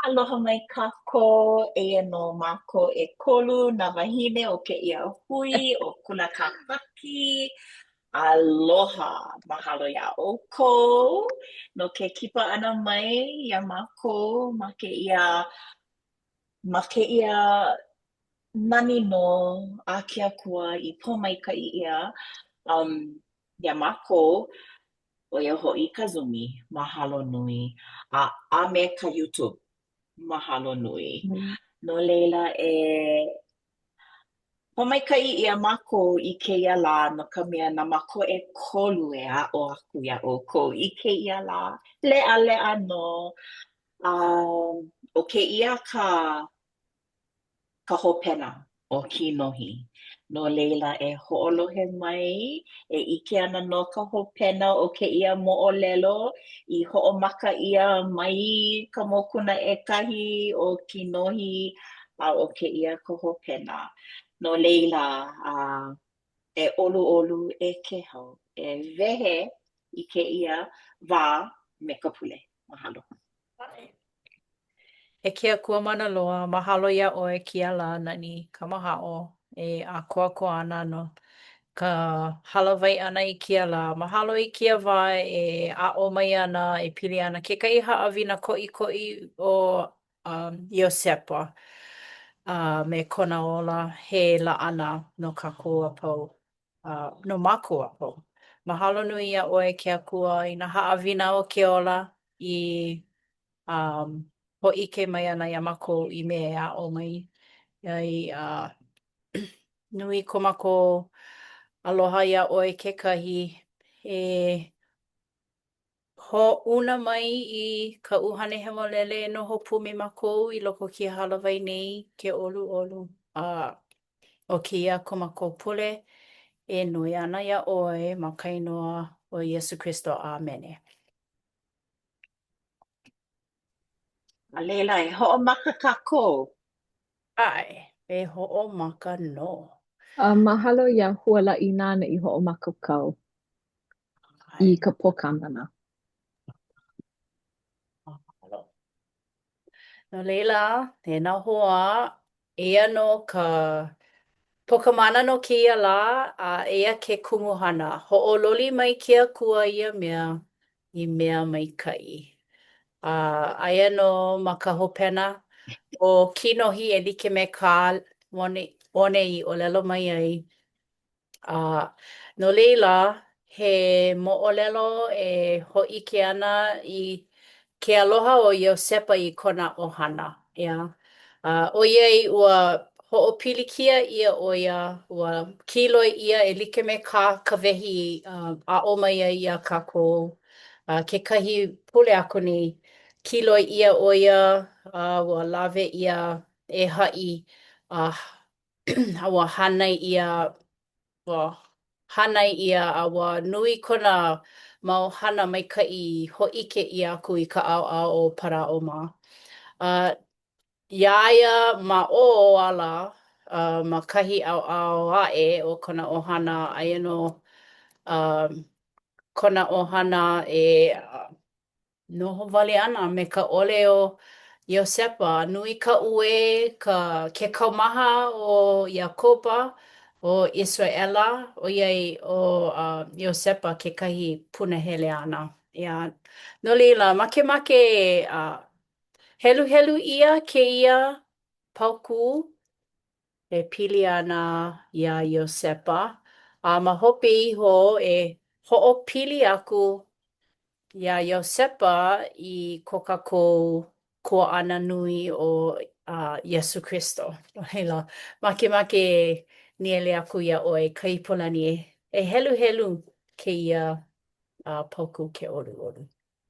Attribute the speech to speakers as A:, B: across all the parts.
A: Aloha mai kākou, eia no mākou e kolu nā wahine o ke ia hui o kula kāpaki. Aloha, mahalo ia ʻoukou no ke kipa ʻana mai ia mākou ma ke ia nani no a ke akua I pōmaikaʻi ʻia ia mākou ʻo ia hoʻi ka Zumi, mahalo nui, a me ka YouTube. Mahalo nui. No leila homaikaʻi ʻia mākou I kēia lā no ka mea nā mākou e kolu e aʻo aku iā ʻoukou I kēia lā. Leʻaleʻa nō ʻo kēia ka hopena o Kinohi. No leila e hoʻolohe mai, e ʻike ana no ka hopena o kēia moʻolelo I hoʻomaka ʻia mai ka mokuna ʻekahi o Kinohi a o kēia ka hopena. No leila e ʻoluʻolu e ke hau, e wehe I kēia wā me ka pule. Mahalo.
B: E ke akua mana loa, mahalo ia ʻoe kia la nani kamahaʻo e ākoakoa ana no ka halawai ʻana I kia la. Mahalo I kia wā e aʻo mai ana e pili ana kekahi haʻawina koʻikoʻi o Iosepa me kona ola he laʻana no kākou a pau, no mākou a pau. Mahalo nui ia ʻoe ke akua I nā haʻawina o ke ola I hoʻike mai ana iā mākou I mea e aʻo mai. Iai nui ko mākou aloha ia ʻoe kekahi e hoʻuna mai I ka ʻuhane hemolele e noho pū me mākou I loko o kia halawai nei ke ʻoluʻolu. O kēia ko mākou pule e nui ana ia ʻoe ma ka inoa o Iesu Kristo. Āmene.
A: A leila e hoʻomaka kākou.
B: Ai, e hoʻomaka nō.
C: Mahalo ia hualaʻi nāna I hoʻomaka kau I ka pōkāmana.
B: No leila, e nā hoa, eia no ka pokamana no kēia lā, a eia ke kumuhana. Hoʻololi mai ke akua ia mea I mea maikaʻi. Aia no ma ka hopena o Kinohi e like me kā one I ʻōlelo mai ai. No leila, he moʻolelo e hōʻike ana I ke aloha o Iosepa I kona ʻohana. Ia. ʻOiai ua hoʻopilikia ʻia ʻo ia, ua kiloi ʻia e like me kā ka wehi aʻo mai ai iā kākou. Kekahi pule aku nei, kiloi ʻia ʻo ia, ua lawe ʻia e haʻi, ua hānai ʻia, hānai ʻia a ua nui kona mau hana maikaʻi hōʻike ʻia aku I ka ʻaoʻao o Paraʻoma. Iā ia ma o ala ma kahi ʻaoʻao aʻe o kona ʻohana aia no kona ʻohana e noho wale ana me ka ʻole o Iosepa. Nui ka ʻue ke kaumaha o Iakopa o Israʻela ʻoiai o Iosepa kekahi punahele ana. Ia. No leila, makemake heluhelu ʻia kēia pauku e pili ana iā Iosepa. Ma hope iho e hoʻopili aku iā Iosepa I ko kākou kuaʻana nui o Iesu Kristo. No leila, makemake e niele aku iā ʻoe ka ipolani e heluhelu kēia pauku ke ʻoluʻolu.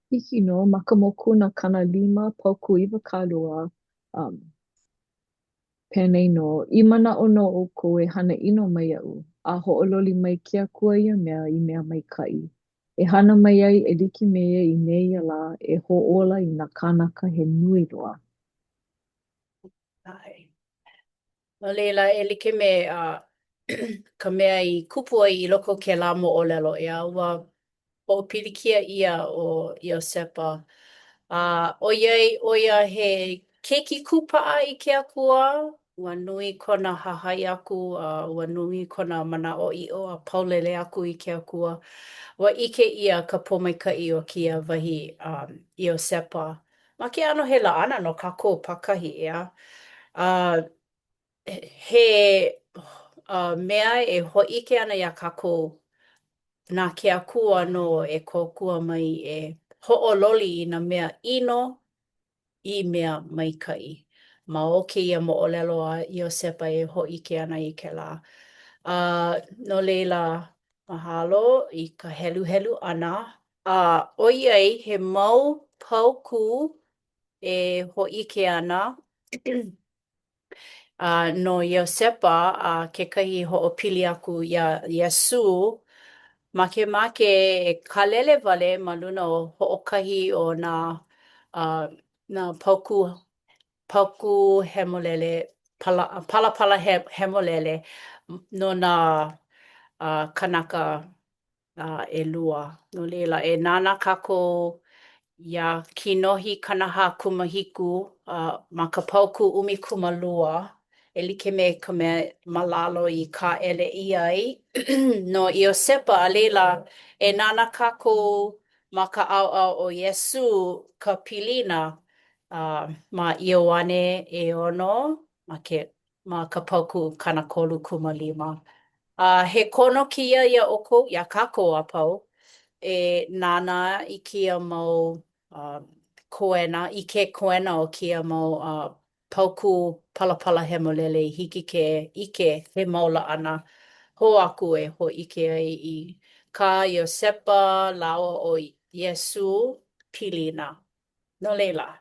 C: Hiki nō ma ka mokuna kanalima pauku iwakālua penei nō I manaʻo no ʻoukou e hana ʻino mai iaʻu a hoʻololi mai ke akua ia mea I mea maikaʻi. E hana mai ai e like me ia I neia lā e hōʻola I nā kānaka he nui loa.
B: No leila, e like me ka mea I kupu ai I loko o ke lā moʻolelo ea ua hoʻopilikia ʻia o Iosepa. ʻOiai ʻo ia he keiki kupa'a i ke akua, ua nui kona hahai aku, ua nui kona manaʻoʻiʻo a paulele aku i ke akua. Ua ʻike ʻia ka pōmaikaʻi o kia wahi ʻIosepa. Ma ke ano he lāʻana no kākou pakahi ʻea. Uh, he mea e hōʻike ana iā kākou nā ke akua no e kōkua mai e hoʻololi i nā mea ʻino I mea maikaʻi. Ma o kēia moʻolelo a Iosepa e hōʻike ana i ke lā. No leila, mahalo I ka heluhelu ʻana. ʻOiai he mau pauku e hōʻike ana no Iosepa kekahi hoʻopili aku iā Iesu makemake e kalele wale ma luna o hoʻokahi o nā pauku hemolele, palapala hemolele no nā kanaka ʻelua. No leila e nānā kākou iā kinohi kanahā kumahiku ma ka pauku ʻumikumalua e like me ka mea malalo I kāʻele ʻia ai. No Iosepa a leila e nānā kākou ma ka ʻaoʻao o Iesu ka pilina ma Ioane e ono ma ka pauku kanakolu kumalima. He kono kia ia ʻoukou, iā kākou a pau, e nānā I kia mau koena, I ke koena o kia mau pauku palapala hemolele I hiki ke ʻike he mau laʻana hou aku e hōʻike ai I ka Iosepa lawa o Iesu pilina. No leila.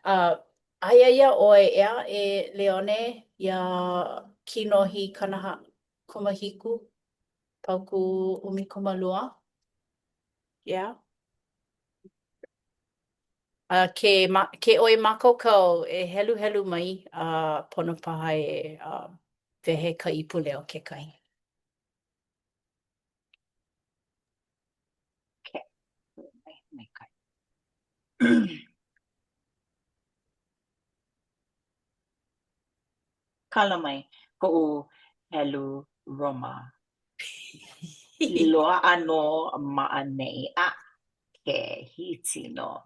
B: Aia ia ʻoe ʻea e Leone iā kinohi kanahā kumahiku, pauku ʻumikumalua. Yeah. Ke ʻoe mākaukau e heluhelu mai pono paha e wehe ka ipule o kekahi.
A: Kala mai, koʻu helu Roma. Loa ano maʻaneʻi a ke hiti no.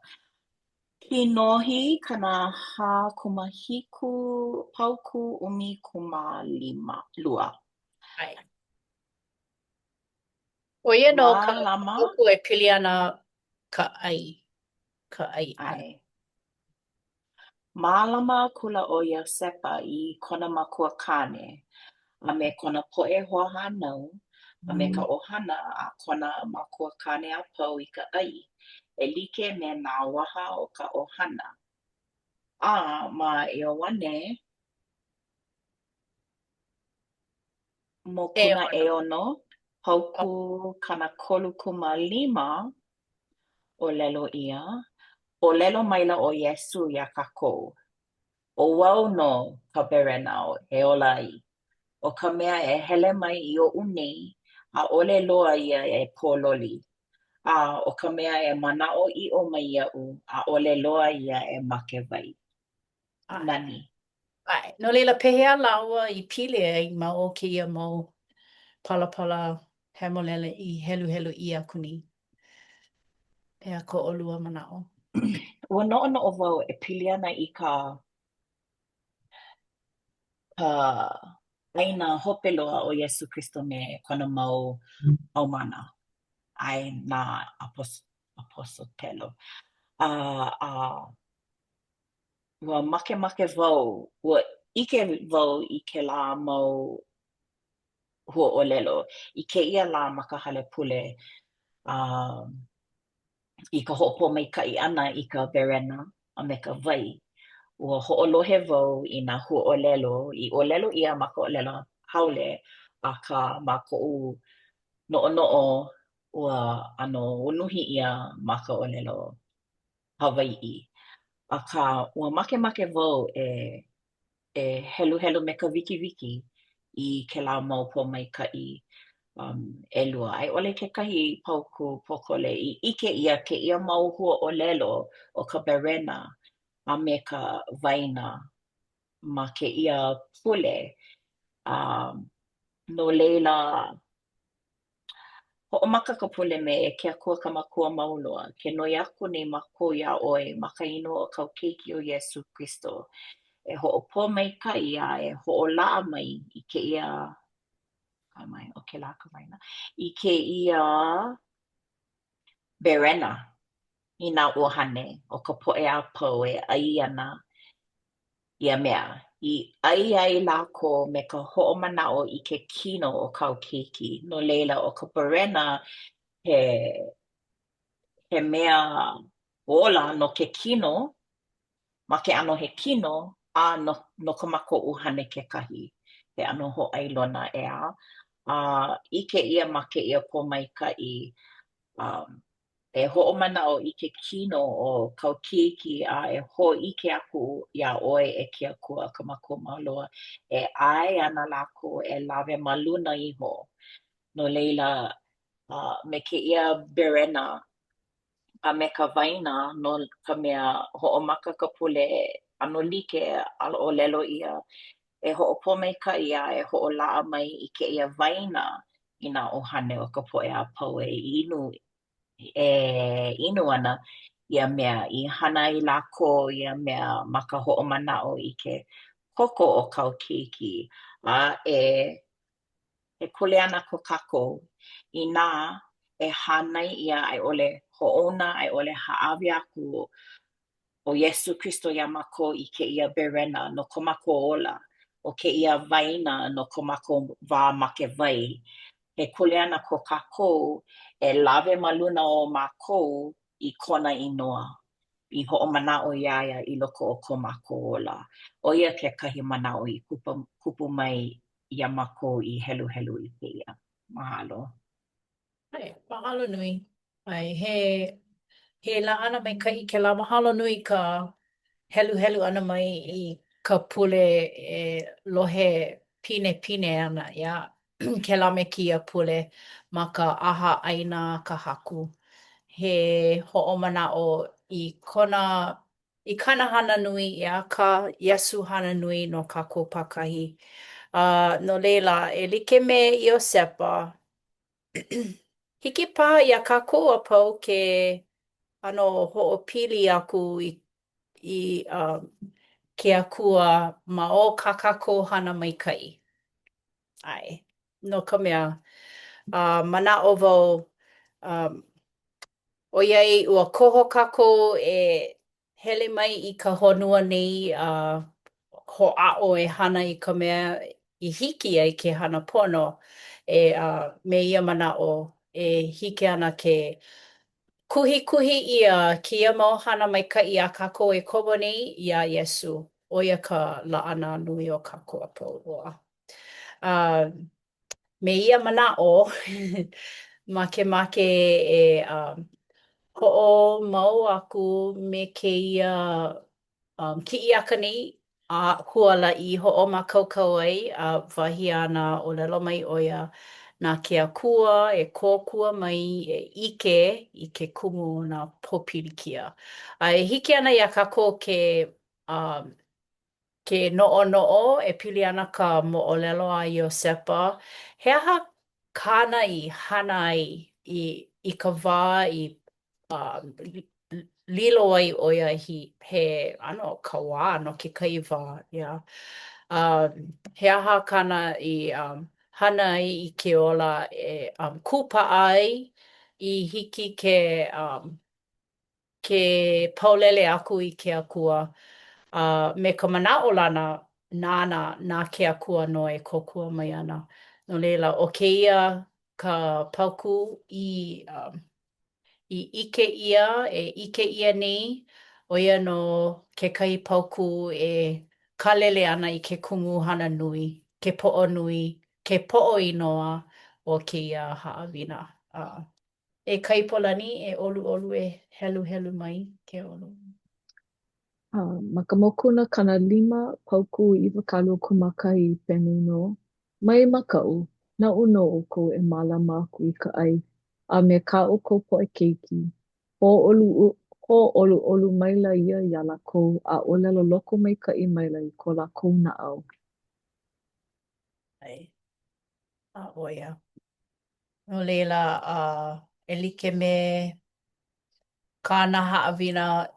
A: Kinohi kanahā kumahiku pauku ʻumikumalua.
B: Ai. ʻO ia no ka
A: Mālama.
B: pauku e pili ana ka ʻai. Ka ʻai ʻana.
A: Ai. Mālama kula o Iosepa I kona makuakane a me kona poʻe hoahānau a me ka ʻohana a kona makuakane a pau I ka ʻai e like me nā waha o ka ʻohana. Ma Ioane mokuna ʻeono pauku kanakolu kumalima ʻōlelo ʻia. ʻōlelo maila o Iesu iā kākou. ʻO wau no ka berena o he ola ai. O ka mea e hele mai I oʻu nei, ʻaʻole loa ia e pōloli. O ka mea e manaʻo iʻo mai iaʻu, ʻaʻole loa ia e makewai. Nani.
B: Ai. No leila pehea laua I pili ai ma o kēia mau palapala hemolele I heluhelu ʻia aku ni. Pehea ko ʻolua manaʻo.
A: Ua noʻonoʻo wau e pili ana I ka ʻaina hope loa o Iesu Kristo me kona mau ʻaumana. Ai nā apostolo. Ua makemake wau, ua ʻike wau I ke lā mau huaʻōlelo. I kēia lā ma ka hale pule I ka hoʻopōmaikaʻi ʻana I ka berena a me ka wai. Ua hoʻolohe wau I nā huaʻōlelo, I ʻōlelo ʻia ma ka ʻōlelo haole akā ma koʻu noʻonoʻo ua ua nuhi ʻia ma ka ʻōlelo Hawaiʻi. Akā ua makemake wau e heluhelu me ka wikiwiki I kēlā mau pōmaikaʻi ʻelua. A I ʻole kekahi pauku pōkole I ʻike ʻia kēia mau huaʻōlelo o ka berena a me ka waina ma ke ia pule. No leila, ho'omaka ka pule me e ke akua ka makua mauloa, ke noi aku nei mako ia oi ma ka ino o kau keiki o Iesu Kristo. E ho'opō mai ka ia, e ho'ola'a mai i ke ia, o ke la ka waina, i ke ia berena i nā ʻuahane o ka poʻe a pau e ʻai ana ia mea. I ʻai ai lākou me ka hoʻomanaʻo i ke kino o kau keiki. No leila o ka berena he mea ola no ke kino, ma ke ʻano he kino, a no ka makoʻu hane kekahi. He ʻano hoʻailona ea. I ke ia ma ke ia pōmaikaʻi, e hoʻomanaʻo i ke kino o kau keiki a e hōʻike aku iā ʻoe e ke akua ka makua ma loa. E ʻae ana lākou e lawe ma luna iho. No leila, me ke ia berena a me ka waina no ka mea hoʻomaka ka pule ʻano like a ʻōlelo ia. E hoʻopōmaikaʻi a e hoʻolaʻa mai i ke ia waina i nā ʻohane o ka poʻe a pau e inu ana ia mea i hana i lākou ia mea ma ka hoʻomanaʻo i ke koko o kau keiki a e kule ana ko kākou inā e hānai ia a i ʻole hoʻouna a i ʻole haʻawi aku o Iesu Kristo iā mākou i ke ia berena no ko mākou ola o ke ia waina no ko mākou wā ma ke wai. He kule ana ko kākou e lawe ma luna o mākou i kona inoa. I hoʻomanaʻo ia ia i loko o ko mākou ola. ʻO ia kekahi manaʻo i kupu mai ia mākou i heluhelu i ke ia. Mahalo.
B: Mahalo nui. He la ana maikaʻi kēlā mahalo nui ka helu ana mai i ka pule e lohe pine ana ia kēlā me kēia pule ma ka ʻaha ʻaina ka haku. He hoʻomanaʻo i kana hana nui ia ka Iesu hana nui no kākou pākahi. No leila e like me Iosepa hiki paha iā kākou a pau ke ʻano hoʻopili aku i ke akua ma o ka kākou hana maikaʻi. No ka mea manaʻo wau ʻoiai ua koho kākou e hele mai i ka honua nei hoʻaʻo e hana i ka mea i hiki ai ke hana pono me ia manaʻo e hiki ana ke kuhi ʻia kēia mau hana maikaʻi a kākou e komo nei iā Iesu. ʻO ia ka laʻana nui o kākou a pau loa. Me ia manaʻo makemake e hoʻomau aku me kēia kiʻi aka nei a hualaʻi hoʻomākaukau ai a wahi ana ʻōlelo mai ʻo ia nā ke akua e kōkua mai e ʻike i ke kumu o nā pōpilikia. E hiki ana iā kākou ke noʻonoʻo e pili ana ka moʻolelo a Iosepa. He aha kāna i hana ai i ka wā i lilo ai ʻo ia he ʻano ka wā no kekahi wā, ia. He aha kāna i hana ai i ke ola e kūpaʻa ai i hiki ke paulele aku i ke akua. Me ka manaʻo lana nāna nā ke akua no e kōkua mai ana. No leila, ʻo kēia ka pauku i ʻike ʻia, e ʻike ʻia nei, ʻo ia no kekahi pauku e kālele ana i ke kumu hana nui, ke poʻo nui, ke poʻo inoa o kēia haʻawina. E kaipolani e ʻoluʻolu e heluhelu mai ke olu.
C: Ma ka mokuna kanalima pauku 'iwakaluakūmākahi penei nō. Mai makaʻu, naʻu nō ʻoukou e mālama aku i ka ʻai a me kaʻu kou poʻe keiki, Ho'olu'olu maila ia iā lākou a ʻōlelo loko maikaʻi maila i ko lākou naʻau.
B: Ai, ʻo ia. No leila, e like me ka haʻawina,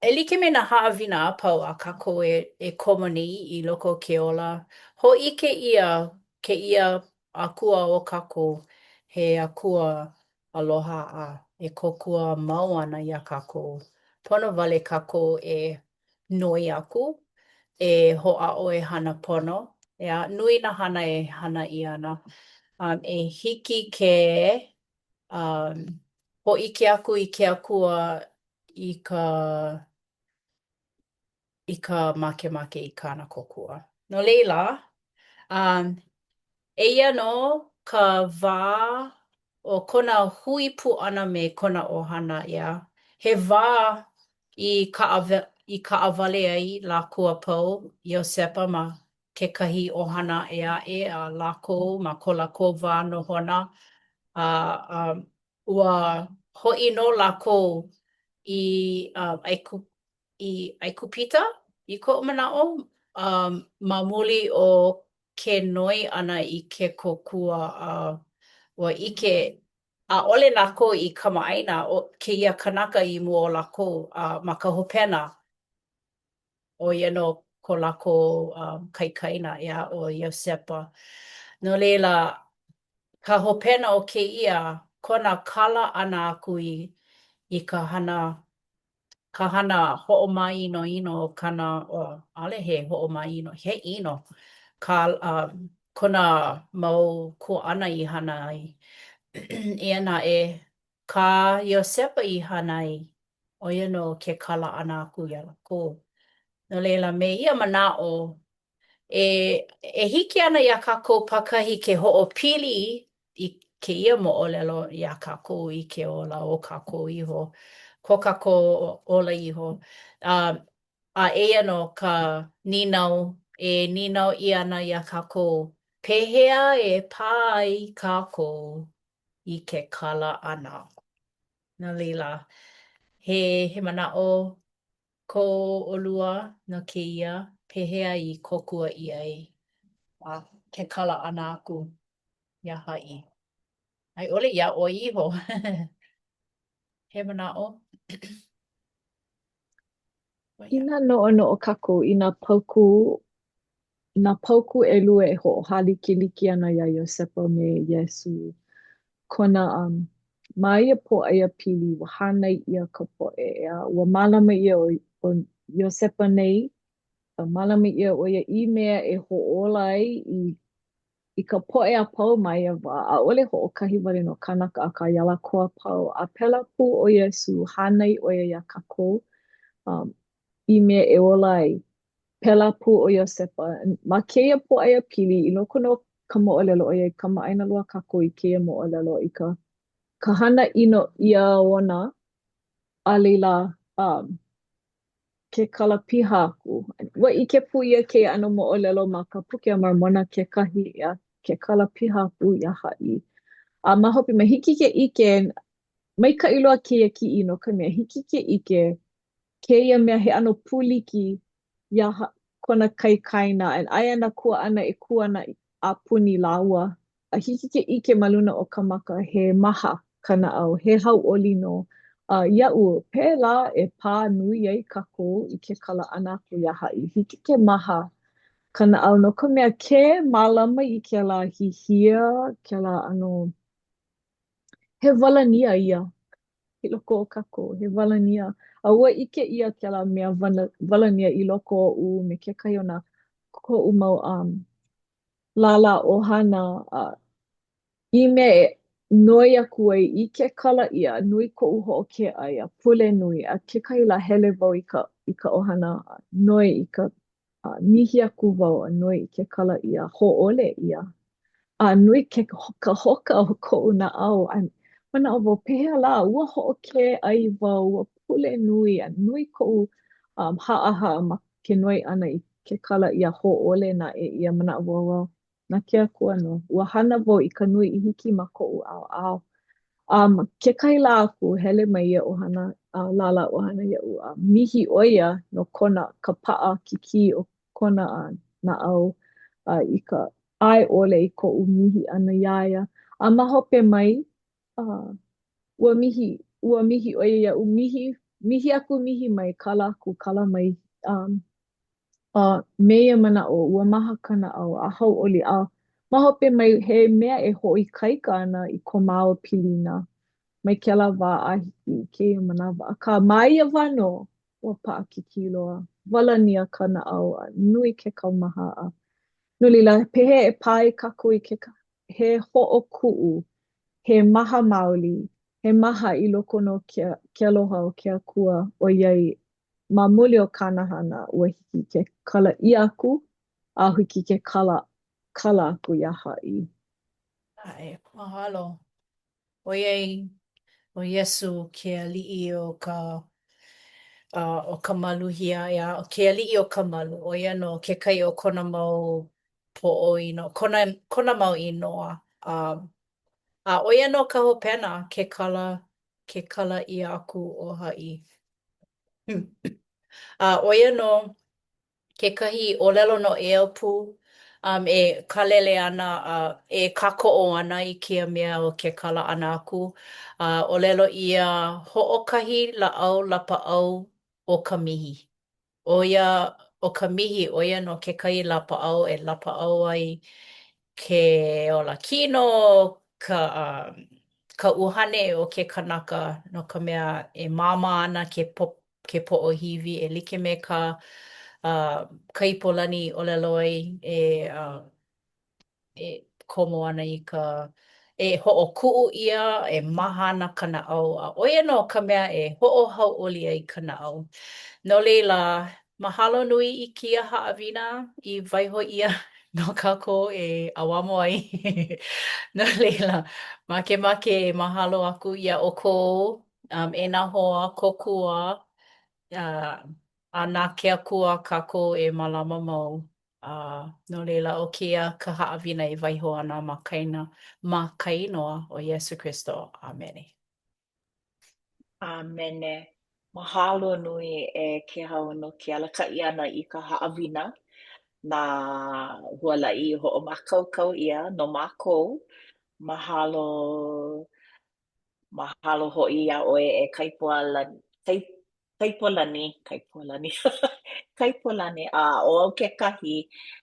B: e like me nā haʻawina a pau a kākou e komo nei I loko o ke ola. Hōʻike ʻia kēia akua o kākou he akua aloha a e kōkua mau ana iā kākou. Pono wale kākou e noi aku, e hoʻaʻo e hana pono. Nui nā hana e hana ʻia ana. E hiki ke hōʻike aku I ke akua I ka makemake I kāna kōkua. No leila, eia no ka wā o kona hui pū ʻana me kona ʻohana ʻia. He wā I kaʻawale ai lākou a pau Iosepa ma kekahi ʻohana e aʻe a lākou ma ko lākou wā nohona. Ua hoʻi no lākou I Aikupita I koʻu manaʻo ma muli o ke noi ʻana I ke kōkua ua ʻike ʻaʻole lākou I kamaʻaina o kēia kanaka I mua o lākou ma ka hopena ʻo ia no ko lākou kaikaina ʻia ʻo Iosepa. No leila, ka hopena o kēia kona kala ʻana aku I ka hana hoʻomāʻinoʻino o kana ʻaʻole he hoʻomāʻino, he ʻino. Kona mau kuaʻana I hana ai. Eia naʻe, ka Iosepa I hana ai, ʻo ia no ke kala ʻana aku iā lākou. No leila, me ia manaʻo, e hiki ana iā kākou pakahi ke hoʻopili I kēia moʻolelo iā kākou I ke ola o kākou iho. Ko kākou ola iho. A eia no ka ninau, e ninau ʻia ana iā kākou. Pehea e pā ai kākou I ke kala ʻana. No leila, he manaʻo ko ʻolua no kēia, pehea I kōkua ʻia ai. Ke kala ʻana aku iā haʻi. Ai ʻole iā ʻo iho. He manaʻo.
C: Ina noʻonoʻo kākou I nā pauku ʻelua e hoʻohālikiliki ana iā Iosepa me Iesu. Kona ma ia pōʻaiā pili ua hānai ʻia ka poʻe ua mālama ʻia o Iosepa nei, mālama ʻia ʻo ia I mea e hoʻola ai I ka poʻe a pau ma ia wā, ʻaʻole hoʻokahi wale no kanaka akā iā lākou a pau. A pēlā pū ʻo Iesu hānai ʻo ia iā kākou I mea e ola ai. Pēlā pū ʻo Iosepa. Ma kēia pōʻaiā pili I loko no ka moʻolelo ʻoiai kamaʻaina loa kākou I kēia moʻolelo I ka hana ʻino ʻia ona a leila ke kala piha aku. Ua ʻike pū ia kēia ʻano moʻolelo ma ka puke a Marmona kekahi ke kala piha aku iā haʻi. A ma hope ma hiki ke ʻike maikaʻi loa kēia kiʻi no ka mea hiki ke ʻike kēia mea he ʻano pūliki iā kona kaikaina aia nā kuaʻana e kuana a puni lāua. A hiki ke ʻike ma luna o ka maka he maha ka naʻau, he hauʻoli nō. Iaʻu, pēlā e pā nui ai kākou I ke kala ʻana aku iā haʻi. Hiki ke maha ka naʻau no ka mea ke mālama I kēlā hihia, kēlā ʻano he walania ia I loko o kākou, he walania. A ua ʻike ia kēlā mea walania I loko oʻu me kekahi o nā koʻu mau lala ʻohana I mea e noi aku ai I ke kala ʻia nui koʻu hoʻokēʻai pule nui a kekahi la hele wau I ka ʻohana noi I ka mihi aku wau a noi I ke kala ʻia hōʻole ʻia. Nui ka hoka o koʻu naʻau manaʻo wau pehea la ua hoʻokēʻai wau ua pule nui a nui koʻu haʻahaʻa ma ke noi ʻana I ke kala ʻia hōʻole naʻe ʻia manaʻo wau na ke Akua no. Ua hana wau I ka nui I hiki ma koʻu ʻaoʻao. Ke kai la aku hele mai ia ohana, lala ohana ia'u, mihi oia no kona ka pa'a kiki o kona na au i ka ai ole i ko'u mihi ana iaia. A ma hope mai, ua mihi oia ia'u, mihi aku mihi mai kala aku kala mai, meia mana'o ua maha kana au a hau'oli ma hope mai he mea e ho'ikaika ana i ko mau pilina. Mai kela wā ahiki keia manawa. Akā ma ia wano ua pa'akiki loa. Walania kana au a nui ke kaumaha a. No leila, pehe e pai kākou i he ho'oku'u, he maha maoli, he maha i loko no ke aloha o ke akua o iai ma muli o kānahana ua hiki ke kala i aku a hiki ke kala aku ia ha'i.
B: Ai, mahalo. Oiai, o Iesu ke ali'i o ka maluhia ia, o ke ali'i o ka malu. Oia no ke kai o kona mau po'oino, kona mau inoa. A oia no ka hopena ke kala i aku o ha'i. Oia no kekahi ʻōlelo no ʻea pū e kalele ana e kākoʻo ana i kēia mea o ke kala ʻana aku. ʻōlelo ʻia hoʻokahi laʻau lapaʻau o ka mihi. O ka mihi ʻoia no kekahi lapaʻau e lapaʻau ai ke olakino, ka ʻuhane o ke kanaka no ka mea e māmā ana ke poʻohiwi e like me ka ipolani ʻōlelo ai e komo ana i e hoʻokuʻu ʻia e maha ana ka naʻau. ʻOia no ka mea e hoʻohauʻoli ai ka naʻau. No leila, mahalo nui i kēia haʻawina i waiho ʻia no kākou e auamo ai. No leila, makemake e mahalo aku iā ʻoukou e nā hoa kōkua a nā ke akua kākou e mālama mau. No leila o kēia ka haʻawina e waiho ana ma ka inoa o Iesu Kristo. Amene.
A: Amene. Mahalo nui e ke hau no ke alakaʻi ana i ka haʻawina. Na hualaʻi hoʻomākaukau ʻia no mākou. Mahalo hoʻi iā ʻoe e kaipolani kaipolani ʻo kekahi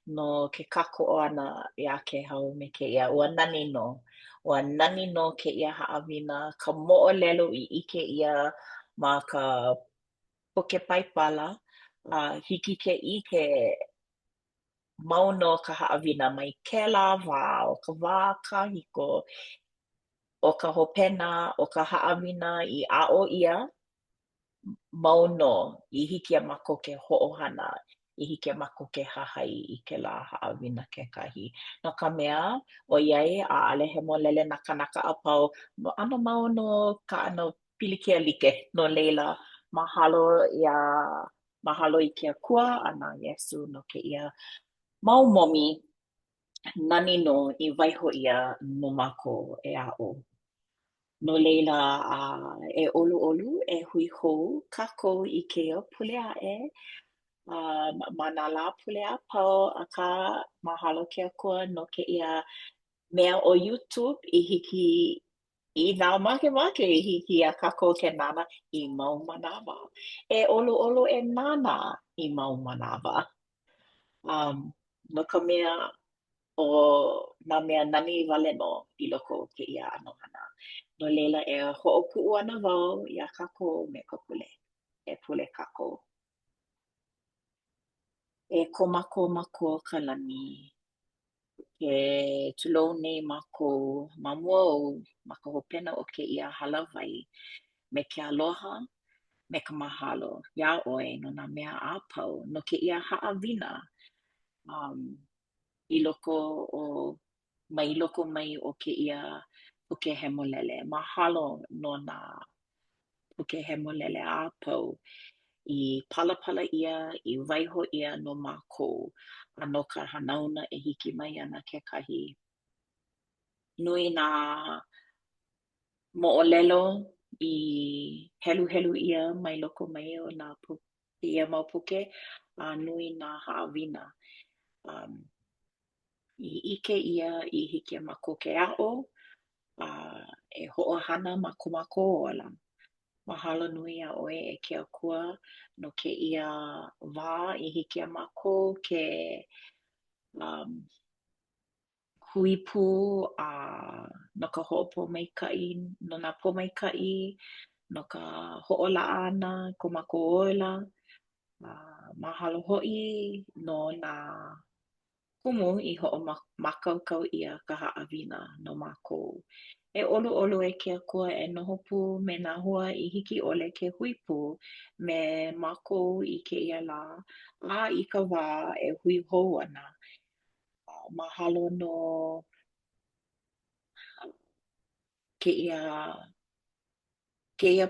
A: no ke kākoʻo ʻana iā ke hau me kēia ua nani nō kēia haʻawina ka moʻolelo i ʻike ʻia ma ka puke paipala hiki ke ʻike mau no ka haʻawina mai kēlā wā o ka wā kahiko o ka hopena o ka haʻawina i aʻo ʻia mau no i hiki a mākou ke hoʻohana i hiki a mākou ke hahai i kēlā haʻawina kekahi. No ka mea ʻoiai ʻaʻale he mōlele nakanaka a pau ʻano mau no ka ʻano pilikia like no leila mahalo i ke akua a nā Iesu no kēia mau momi nani no i waiho ʻia no mākou e aʻo. No leila e ʻoluʻolu e hui hou kākou i kēia pule aʻe ma nā lā pule a pau akā mahalo ke akua no kēia mea o YouTube i hiki I nā makemake i hiki a kākou ke nana I mau manawa. E ʻoluʻolu e nana I mau manawa. No ka mea o nā mea nani wale no I loko o kēia ʻano hana. No leila e hoʻokuʻu ana wau iā kākou me ka pule. E pule kākou. E kōmako ka lani. Ke tulou nei mākou ma mua o ma ka hopena o kēia halawai me ke aloha me ka mahalo. Iā ʻoe no nā mea a pau no kēia haʻawina I loko mai o kēia puke hemolele. Mahalo no nā puke hemolele a pau I palapala ʻia, I waiho ʻia no mākou a no ka hanauna e hiki mai ana kekahi. Nui nā mo'olelo I helu helu ia mai loko mai o nā ia mau puke a nui nā haʻawina. I ʻike ia I hiki a mākou ke aʻo e hoʻohana ma ko mākou ola. Mahalo nui a ʻoe e ke Akua no keia wā I hiki a mākou ke hui pū no ka hoʻopōmaikaʻi no nā pōmaikaʻi no ka hoʻolaʻa ana ko mākou ola mahalo hoʻi no nā kumu I hoʻomākaukau ʻia ka haʻawina no mākou. E ʻoluʻolu e ke Akua e noho pū me nā hua I hiki ʻole ke hui pū me mākou I keia lā a I ka wā e hui hou ana. Mahalo no keia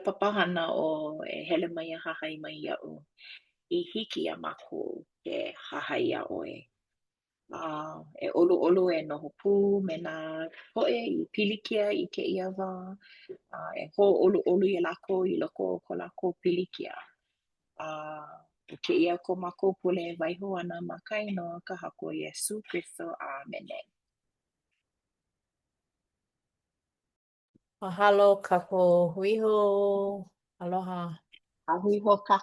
A: papahana o e hele mai a hahai mai iaʻu I hiki iā mākou ke hahai iā ʻoe. E ʻoluʻolu e noho pū me nā poʻe I pilikia I keia wā e hoʻoʻoluʻolu ia lākou I loko o ko lākou pilikia. O keia ko mākou pule e waiho ana ma ka inoa ka haku o Iesu Kristo. Amene.
B: Mahalo kākou huiho. Aloha.
A: A hui ho ka